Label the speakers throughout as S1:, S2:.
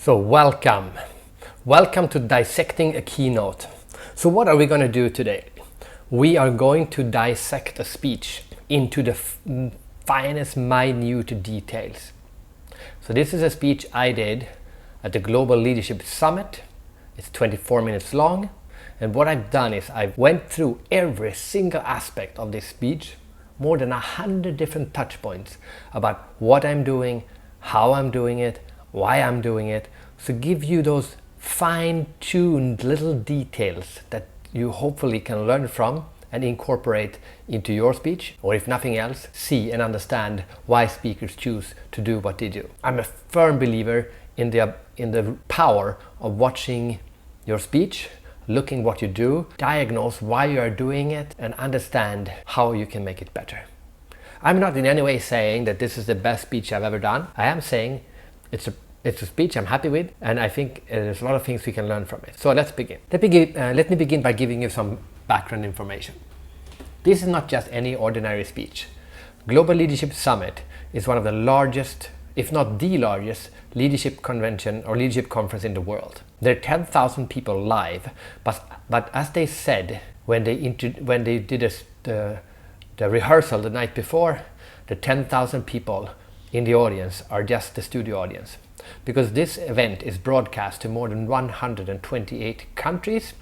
S1: So welcome to Dissecting a Keynote. So what are we going to do today? We are going to dissect a speech into the finest minute details. So this is a speech I did at the Global Leadership Summit. It's 24 minutes long, and what I've done is I went through every single aspect of this speech, more than 100 different touch points about what I'm doing, how I'm doing it, why I'm doing it, so give you those fine-tuned little details that you hopefully can learn from and incorporate into your speech, or if nothing else, see and understand why speakers choose to do what they do. I'm a firm believer in the power of watching your speech, looking what you do, diagnose why you are doing it, and understand how you can make it better. I'm not in any way saying that this is the best speech I've ever done. I am saying it's a speech I'm happy with, and I think there's a lot of things we can learn from it. So let's begin. Let me begin by giving you some background information. This is not just any ordinary speech. Global Leadership Summit is one of the largest, if not the largest, leadership convention or leadership conference in the world. There are 10,000 people live, but as they said when they did the rehearsal the night before, the 10,000 people in the audience are just the studio audience, because this event is broadcast to more than 128 countries,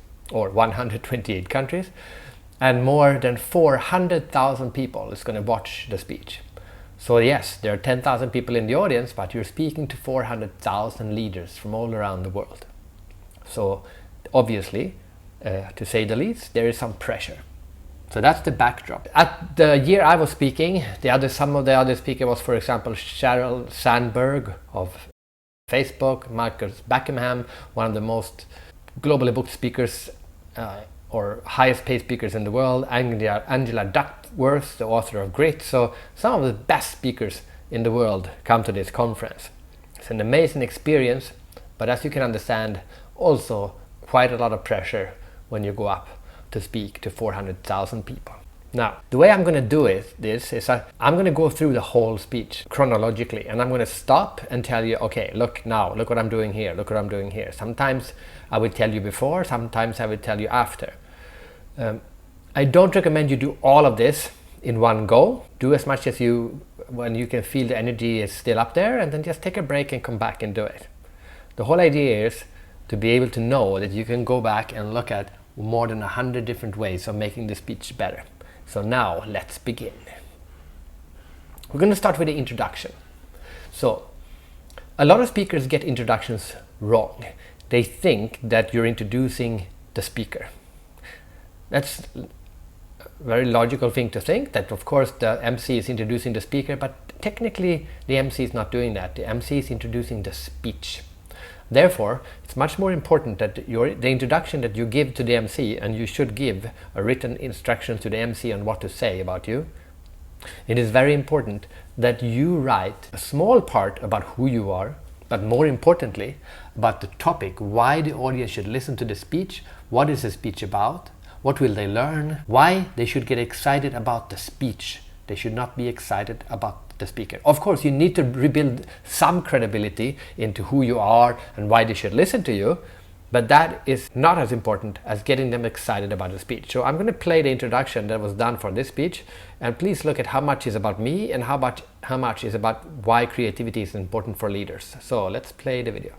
S1: and more than 400,000 people is going to watch the speech. So yes, there are 10,000 people in the audience, but you're speaking to 400,000 leaders from all around the world. So obviously, to say the least, there is some pressure. So that's the backdrop. At the year I was speaking, some of the other speakers was, for example, Sheryl Sandberg of Facebook, Marcus Buckingham, one of the most globally booked speakers or highest paid speakers in the world, Angela Duckworth, the author of Grit. So some of the best speakers in the world come to this conference. It's an amazing experience, but as you can understand, also quite a lot of pressure when you go up to speak to 400,000 people. Now, the way I'm going to do this is I'm going to go through the whole speech chronologically, and I'm going to stop and tell you, okay, look what I'm doing here, look what I'm doing here. Sometimes I will tell you before, sometimes I will tell you after. I don't recommend you do all of this in one go. Do as much as when you can feel the energy is still up there, and then just take a break and come back and do it. The whole idea is to be able to know that you can go back and look at more than 100 different ways of making the speech better. So now let's begin. We're going to start with the introduction. So a lot of speakers get introductions wrong. They think that you're introducing the speaker. That's a very logical thing to think, that of course the MC is introducing the speaker, but technically the MC is not doing that. The MC is introducing the speech. Therefore, it's much more important that the introduction that you give to the MC, and you should give a written instruction to the MC on what to say about you. It is very important that you write a small part about who you are, but more importantly, about the topic, why the audience should listen to the speech, what is the speech about, what will they learn, why they should get excited about the speech. They should not be excited about the speaker. Of course, you need to rebuild some credibility into who you are and why they should listen to you, but that is not as important as getting them excited about the speech. So I'm going to play the introduction that was done for this speech, and please look at how much is about me and how much is about why creativity is important for leaders. So let's play the video.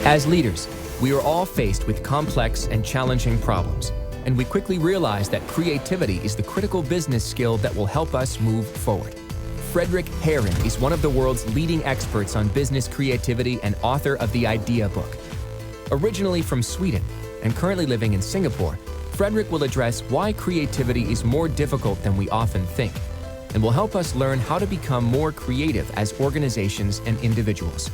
S2: As leaders, we are all faced with complex and challenging problems, and we quickly realize that creativity is the critical business skill that will help us move forward. Fredrik Herren is one of the world's leading experts on business creativity and author of the Idea Book. Originally from Sweden and currently living in Singapore, Fredrik will address why creativity is more difficult than we often think, and will help us learn how to become more creative as organizations and individuals.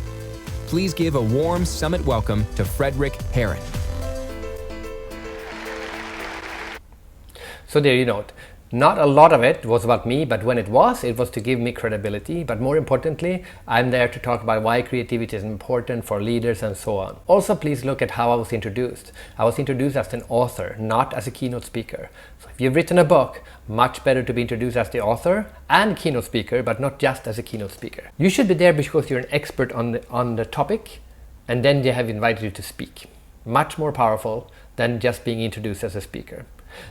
S2: Please give a warm summit welcome to Fredrik Herren.
S1: So there you know it. Not a lot of it was about me, but when it was to give me credibility. But more importantly, I'm there to talk about why creativity is important for leaders and so on. Also, please look at how I was introduced. I was introduced as an author, not as a keynote speaker. So if you've written a book, much better to be introduced as the author and keynote speaker, but not just as a keynote speaker. You should be there because you're an expert on the topic, and then they have invited you to speak. Much more powerful than just being introduced as a speaker.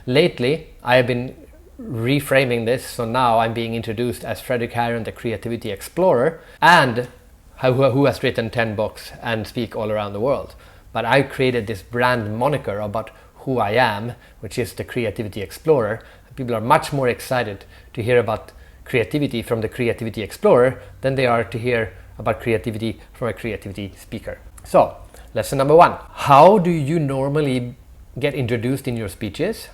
S1: Lately, I have been reframing this, so now I'm being introduced as Frederick Harron, the Creativity Explorer, and who has written 10 books and speak all around the world. But I created this brand moniker about who I am, which is the Creativity Explorer. People are much more excited to hear about creativity from the Creativity Explorer than they are to hear about creativity from a creativity speaker. So, lesson number 1. How do you normally get introduced in your speeches?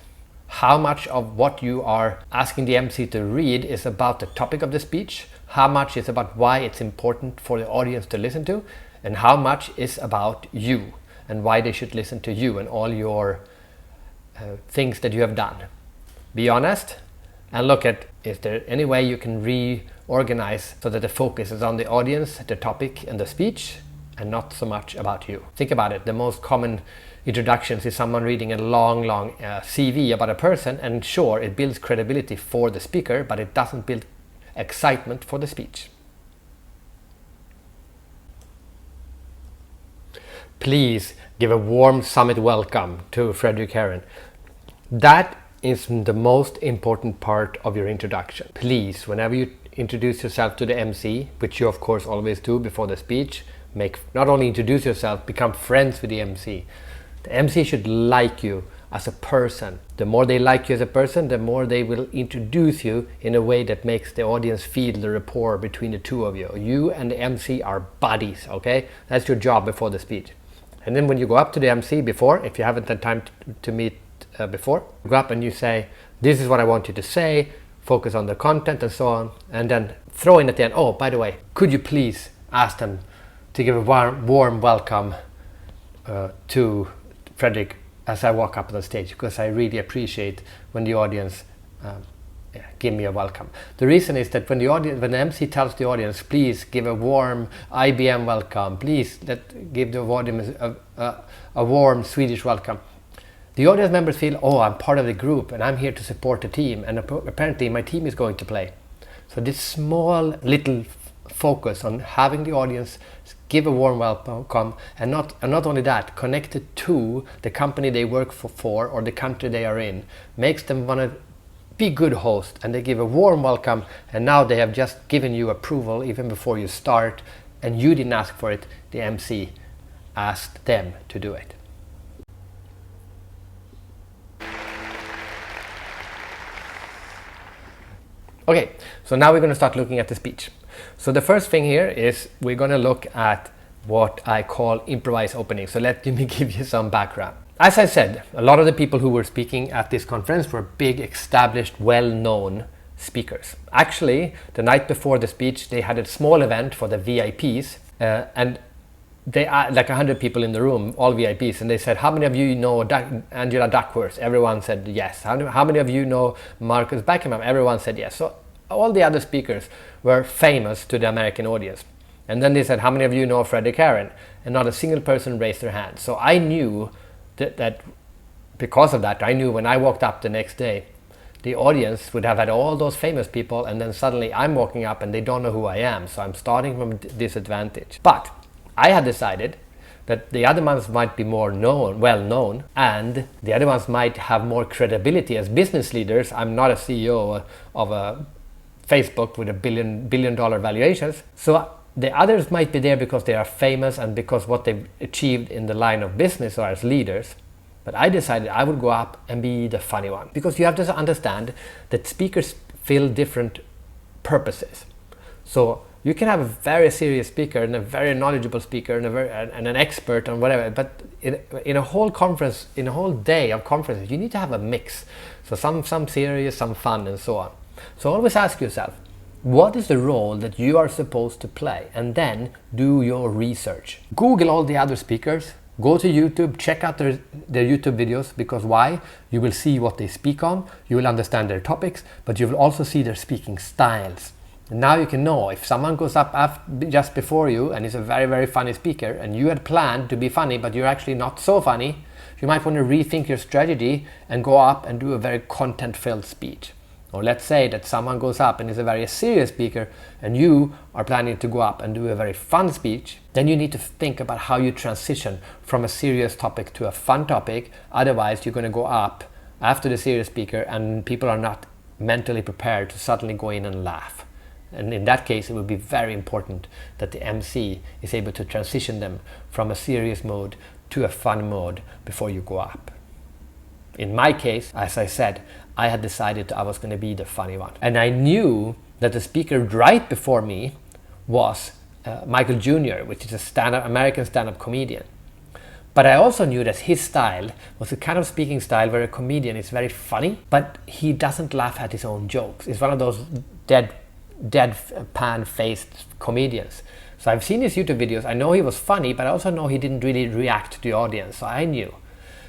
S1: How much of what you are asking the MC to read is about the topic of the speech? How much is about why it's important for the audience to listen to? And how much is about you and why they should listen to you and all your things that you have done? Be honest and look at, is there any way you can reorganize so that the focus is on the audience, the topic and the speech, and not so much about you. Think about it. The most common introductions is someone reading a long CV about a person, and sure, it builds credibility for the speaker, but it doesn't build excitement for the speech. Please give a warm summit welcome to Frederick Harron. That is the most important part of your introduction. Please, whenever you introduce yourself to the MC, which you of course always do before the speech, not only introduce yourself, become friends with the MC. The MC should like you as a person. The more they like you as a person, the more they will introduce you in a way that makes the audience feel the rapport between the two of you. You and the MC are buddies, okay? That's your job before the speech. And then when you go up to the MC before, if you haven't had time to meet before, go up and you say, this is what I want you to say, focus on the content and so on, and then throw in at the end, oh, by the way, could you please ask them to give a warm welcome to Frederick as I walk up on the stage, because I really appreciate when the audience give me a welcome. The reason is that when the MC tells the audience, please give a warm IBM welcome, please give the audience a warm Swedish welcome, the audience members feel, oh, I'm part of the group and I'm here to support the team, and apparently my team is going to play. So this small little focus on having the audience give a warm welcome, and not only that, connected to the company they work for or the country they are in, makes them want to be good host, and they give a warm welcome, and now they have just given you approval even before you start, and you didn't ask for it, the MC asked them to do it. Okay, so now we're going to start looking at the speech. So the first thing here is we're going to look at what I call improvised openings. So let me give you some background. As I said, a lot of the people who were speaking at this conference were big, established, well-known speakers. Actually, the night before the speech, they had a small event for the VIPs, and they had like 100 people in the room, all VIPs, and they said, how many of you know Angela Duckworth? Everyone said yes. How many of you know Marcus Beckham? Everyone said yes. So all the other speakers were famous to the American audience. And then they said, how many of you know Frederick Harron? And not a single person raised their hand. So I knew that because of that, I knew when I walked up the next day, the audience would have had all those famous people, and then suddenly I'm walking up and they don't know who I am. So I'm starting from a disadvantage. But I had decided that the other ones might be more well known, and the other ones might have more credibility as business leaders. I'm not a CEO of a Facebook with $1 billion valuations. So the others might be there because they are famous and because what they've achieved in the line of business or as leaders. But I decided I would go up and be the funny one, because you have to understand that speakers fill different purposes. So you can have a very serious speaker and a very knowledgeable speaker and an expert and whatever, but in a whole conference, in a whole day of conferences, you need to have a mix. So some serious, some fun, and so on. So always ask yourself, what is the role that you are supposed to play? And then do your research. Google all the other speakers, Go to YouTube, check out their YouTube videos, because why? You will see what they speak on, you will understand their topics, but you will also see their speaking styles. And now you can know if someone goes up just before you and is a very, very funny speaker, and you had planned to be funny, but you're actually not so funny, you might want to rethink your strategy and go up and do a very content-filled speech. Or let's say that someone goes up and is a very serious speaker and you are planning to go up and do a very fun speech, then you need to think about how you transition from a serious topic to a fun topic. Otherwise, you're going to go up after the serious speaker and people are not mentally prepared to suddenly go in and laugh. And in that case, it will be very important that the MC is able to transition them from a serious mode to a fun mode before you go up. In my case, as I said, I had decided I was going to be the funny one. And I knew that the speaker right before me was Michael Jr., which is a American stand-up comedian. But I also knew that his style was the kind of speaking style where a comedian is very funny, but he doesn't laugh at his own jokes. He's one of those deadpan-faced comedians. So I've seen his YouTube videos. I know he was funny, but I also know he didn't really react to the audience. So I knew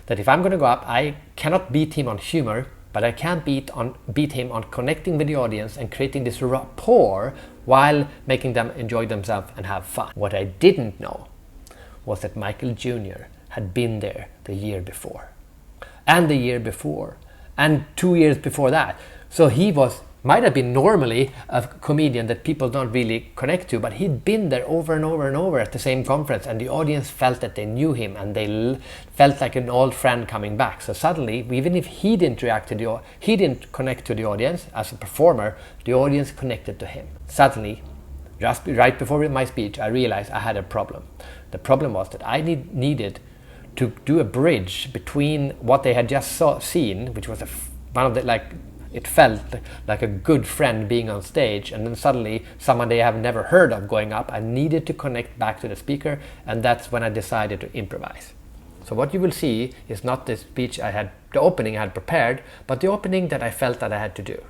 S1: that if I'm going to go up, I cannot beat him on humor, but I can beat him on connecting with the audience and creating this rapport while making them enjoy themselves and have fun. What I didn't know was that Michael Jr. had been there the year before, and the year before, and 2 years before that. So he might have been normally a comedian that people don't really connect to, but he'd been there over and over and over at the same conference, and the audience felt that they knew him and they felt like an old friend coming back. So suddenly, even if he didn't connect to the audience as a performer, the audience connected to him. Suddenly, just right before my speech, I realized I had a problem. The problem was that I needed to do a bridge between what they had just seen, which was it felt like a good friend being on stage, and then suddenly someone they have never heard of going up. I needed to connect back to the speaker, and that's when I decided to improvise. So what you will see is not the speech the opening I had prepared, but the opening that I felt that I had to do.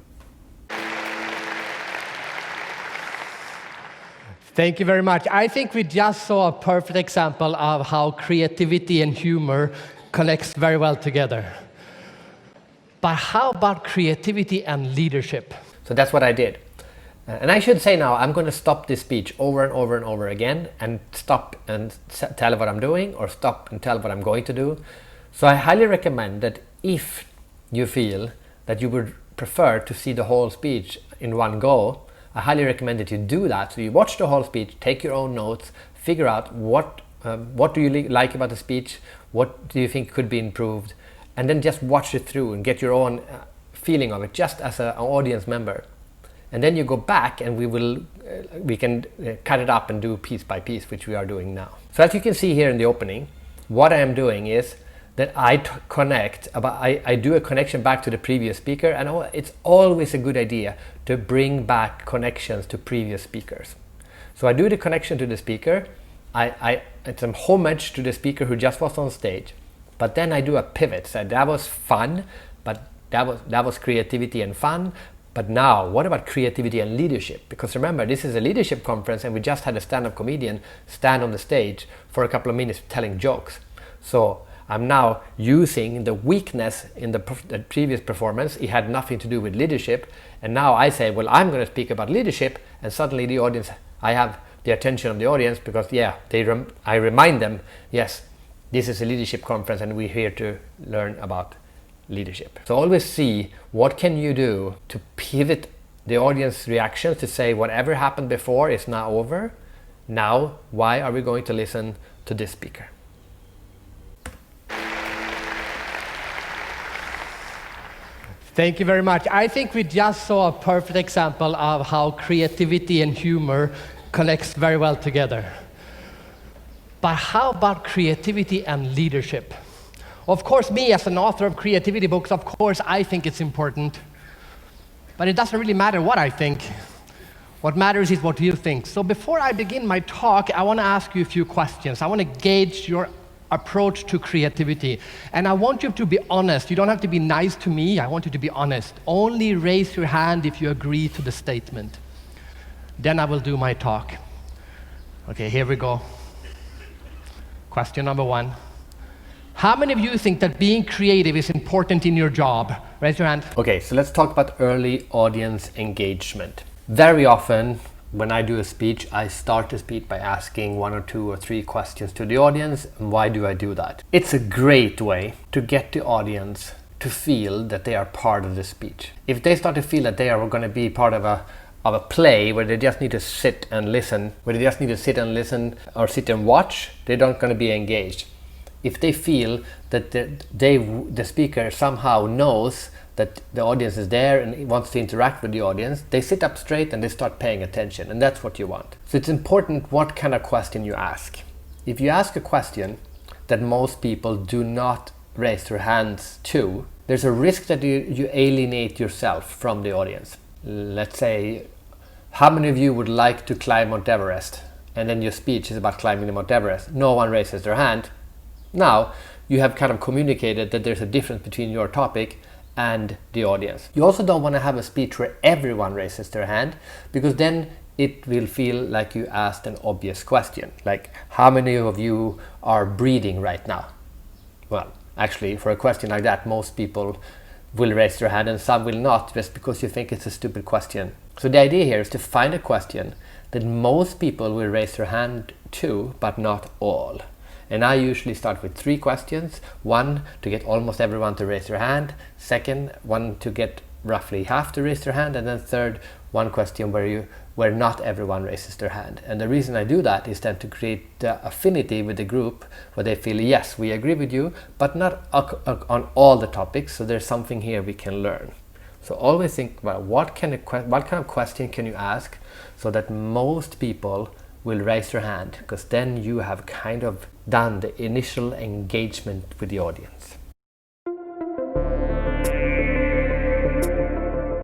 S3: Thank you very much. I think we just saw a perfect example of how creativity and humor connects very well together. But how about creativity and leadership?
S1: So that's what I did. And I should say now, I'm going to stop this speech over and over and over again and stop and tell what I'm doing, or stop and tell what I'm going to do. So I highly recommend that if you feel that you would prefer to see the whole speech in one go, I highly recommend that you do that. So you watch the whole speech, take your own notes, figure out what do you like about the speech, what do you think could be improved, and then just watch it through and get your own feeling of it, just as an audience member. And then you go back and we can cut it up and do piece by piece, which we are doing now. So as you can see here in the opening, what I am doing is that I do a connection back to the previous speaker, and it's always a good idea to bring back connections to previous speakers. So I do the connection to the speaker, it's a homage to the speaker who just was on stage, but then I do a pivot. So that was fun, but that was creativity and fun. But now, what about creativity and leadership? Because remember, this is a leadership conference and we just had a stand-up comedian stand on the stage for a couple of minutes telling jokes. So I'm now using the weakness in the previous performance. It had nothing to do with leadership. And now I say, well, I'm going to speak about leadership, and suddenly the audience, I have the attention of the audience because, I remind them, yes, this is a leadership conference and we're here to learn about leadership. So always see what can you do to pivot the audience reactions to say whatever happened before is now over. Now, why are we going to listen to this speaker?
S3: Thank you very much. I think we just saw a perfect example of how creativity and humor connects very well together. But how about creativity and leadership? Of course, me as an author of creativity books, of course, I think it's important. But it doesn't really matter what I think. What matters is what you think. So before I begin my talk, I want to ask you a few questions. I want to gauge your approach to creativity. And I want you to be honest. You don't have to be nice to me. I want you to be honest. Only raise your hand if you agree to the statement. Then I will do my talk. Okay, here we go. Question number one. How many of you think that being creative is important in your job? Raise your hand.
S1: Okay, so let's talk about early audience engagement. Very often, when I do a speech, I start the speech by asking 1 or 2 or 3 questions to the audience. And why do I do that? It's a great way to get the audience to feel that they are part of the speech. If they start to feel that they are going to be part of a play where they just need to sit and listen, or sit and watch, they're not going to be engaged. If they feel that the speaker somehow knows that the audience is there and wants to interact with the audience, they sit up straight and they start paying attention, and that's what you want. So it's important what kind of question you ask. If you ask a question that most people do not raise their hands to, there's a risk that you alienate yourself from the audience. Let's say, how many of you would like to climb Mount Everest? And then your speech is about climbing the Mount Everest. No one raises their hand. Now, you have kind of communicated that there's a difference between your topic and the audience. You also don't want to have a speech where everyone raises their hand, because then it will feel like you asked an obvious question. Like, how many of you are breathing right now? Well, actually, for a question like that, most people will raise their hand and some will not, just because you think it's a stupid question. So the idea here is to find a question that most people will raise their hand to, but not all. And I usually start with 3 questions. 1, to get almost everyone to raise their hand. 2nd, 1 to get roughly half to raise their hand. And then 3rd, 1 question where not everyone raises their hand. And the reason I do that is then to create the affinity with the group, where they feel, yes, we agree with you, but not on all the topics. So there's something here we can learn. So always think about what kind of question can you ask so that most people will raise their hand, because then you have kind of done the initial engagement with the audience.